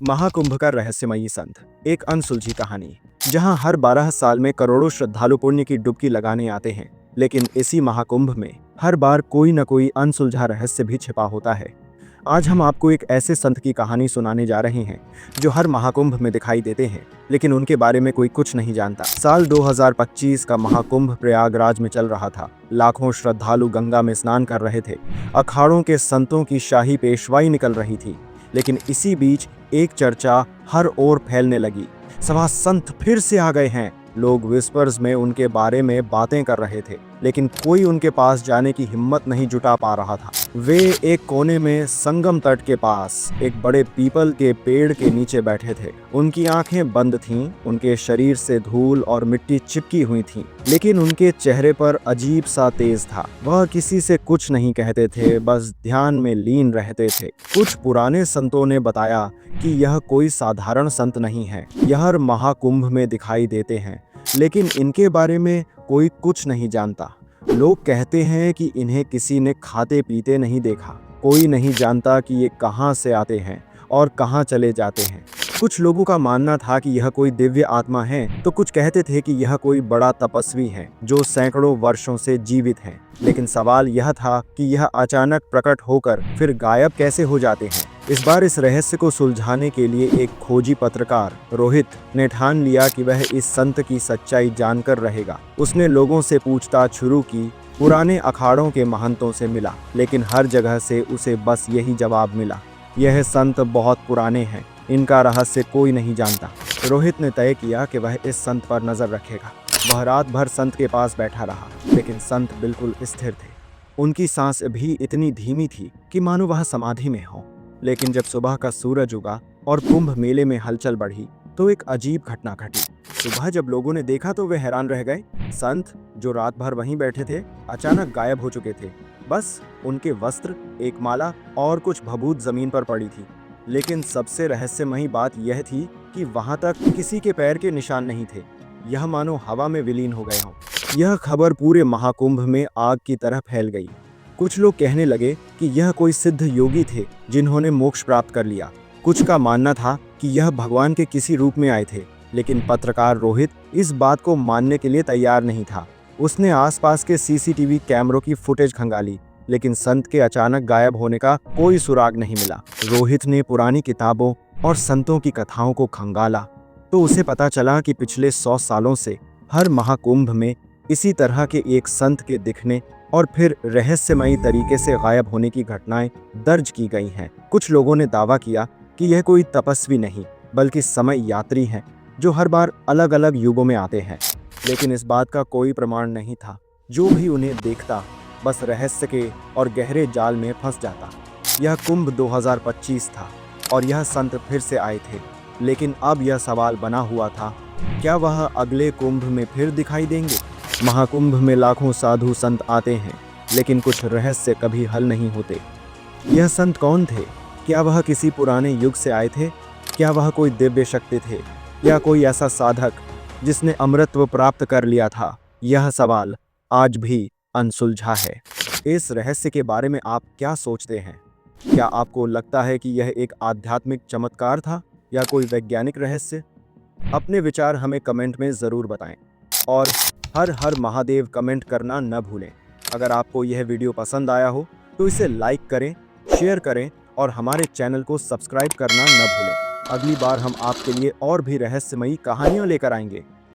महाकुंभ का रहस्यमयी संत, एक अनसुलझी कहानी। जहां हर 12 साल में करोड़ों श्रद्धालु पुण्य की डुबकी लगाने आते हैं, लेकिन इसी महाकुंभ में हर बार कोई न कोई अनसुलझा रहस्य भी छिपा होता है। आज हम आपको एक ऐसे संत की कहानी सुनाने जा रहे हैं जो हर महाकुंभ में दिखाई देते हैं, लेकिन उनके बारे में कोई कुछ नहीं जानता। साल 2025 का महाकुंभ प्रयागराज में चल रहा था। लाखों श्रद्धालु गंगा में स्नान कर रहे थे। अखाड़ों के संतों की शाही पेशवाई निकल रही थी। लेकिन इसी बीच एक चर्चा हर ओर फैलने लगी। सवा संत फिर से आ गए हैं। लोग विस्पर्स में उनके बारे में बातें कर रहे थे, लेकिन कोई उनके पास जाने की हिम्मत नहीं जुटा पा रहा था। वे एक कोने में संगम तट के पास एक बड़े पीपल के पेड़ के नीचे बैठे थे। उनकी आंखें बंद थीं, उनके शरीर से धूल और मिट्टी चिपकी हुई थी, लेकिन उनके चेहरे पर अजीब सा तेज था। वह किसी से कुछ नहीं कहते थे, बस ध्यान में लीन रहते थे। कुछ पुराने संतों ने बताया कि यह कोई साधारण संत नहीं है। यह हर महाकुंभ में दिखाई देते हैं, लेकिन इनके बारे में कोई कुछ नहीं जानता। लोग कहते हैं कि इन्हें किसी ने खाते पीते नहीं देखा। कोई नहीं जानता कि ये कहां से आते हैं और कहां चले जाते हैं। कुछ लोगों का मानना था कि यह कोई दिव्य आत्मा है, तो कुछ कहते थे कि यह कोई बड़ा तपस्वी है जो सैकड़ों वर्षों से जीवित है। लेकिन सवाल यह था कि यह अचानक प्रकट होकर फिर गायब कैसे हो जाते हैं। इस बार इस रहस्य को सुलझाने के लिए एक खोजी पत्रकार रोहित ने ठान लिया कि वह इस संत की सच्चाई जानकर रहेगा। उसने लोगों से पूछताछ शुरू की, पुराने अखाड़ों के महंतों से मिला, लेकिन हर जगह से उसे बस यही जवाब मिला, यह संत बहुत पुराने हैं, इनका रहस्य कोई नहीं जानता। रोहित ने तय किया कि वह इस संत पर नजर रखेगा। वह रात भर संत के पास बैठा रहा, लेकिन संत बिल्कुल स्थिर थे। उनकी सांस भी इतनी धीमी थी कि मानो वह समाधि में हो। लेकिन जब सुबह का सूरज उगा और कुंभ मेले में हलचल बढ़ी, तो एक अजीब घटना घटी। सुबह जब लोगों ने देखा तो वे हैरान रह गए। संत जो रात भर वहीं बैठे थे, अचानक गायब हो चुके थे। बस उनके वस्त्र, एक माला और कुछ भभूत जमीन पर पड़ी थी। लेकिन सबसे रहस्यमयी बात यह थी कि वहां तक किसी के पैर के निशान नहीं थे। यह मानो हवा में विलीन हो गए हों। यह खबर पूरे महाकुंभ में आग की तरह फैल गई। कुछ लोग कहने लगे कि यह कोई सिद्ध योगी थे जिन्होंने मोक्ष प्राप्त कर लिया। कुछ का मानना था कि यह भगवान के किसी रूप में आए थे, लेकिन पत्रकार रोहित इस बात को मानने के लिए तैयार नहीं था। उसने आसपास के सीसीटीवी कैमरों की फुटेज खंगाली, लेकिन संत के अचानक गायब होने का कोई सुराग नहीं मिला। रोहित ने पुरानी किताबों और संतों की कथाओं को खंगाला, तो उसे पता चला कि पिछले 100 सालों से हर महाकुंभ में इसी तरह के एक संत के दिखने और फिर रहस्यमयी तरीके से गायब होने की घटनाएं दर्ज की गई हैं। कुछ लोगों ने दावा किया कि यह कोई तपस्वी नहीं, बल्कि समय यात्री हैं जो हर बार अलग अलग युगों में आते हैं। लेकिन इस बात का कोई प्रमाण नहीं था। जो भी उन्हें देखता बस रहस्य के और गहरे जाल में फंस जाता। यह कुंभ 2025 था और यह संत फिर से आए थे, लेकिन अब यह सवाल बना हुआ था, क्या वह अगले कुंभ में फिर दिखाई देंगे? महाकुंभ में लाखों साधु संत आते हैं, लेकिन कुछ रहस्य कभी हल नहीं होते। यह संत कौन थे? क्या वह किसी पुराने युग से आए थे? क्या वह कोई दिव्य शक्ति थे, या कोई ऐसा साधक जिसने अमृतत्व प्राप्त कर लिया था? यह सवाल आज भी अनसुलझा है। इस रहस्य के बारे में आप क्या सोचते हैं? क्या आपको लगता है कि यह एक आध्यात्मिक चमत्कार था या कोई वैज्ञानिक रहस्य? अपने विचार हमें कमेंट में ज़रूर बताएं और हर हर महादेव कमेंट करना न भूलें। अगर आपको यह वीडियो पसंद आया हो तो इसे लाइक करें, शेयर करें और हमारे चैनल को सब्सक्राइब करना न भूलें। अगली बार हम आपके लिए और भी रहस्यमयी कहानियाँ लेकर आएंगे।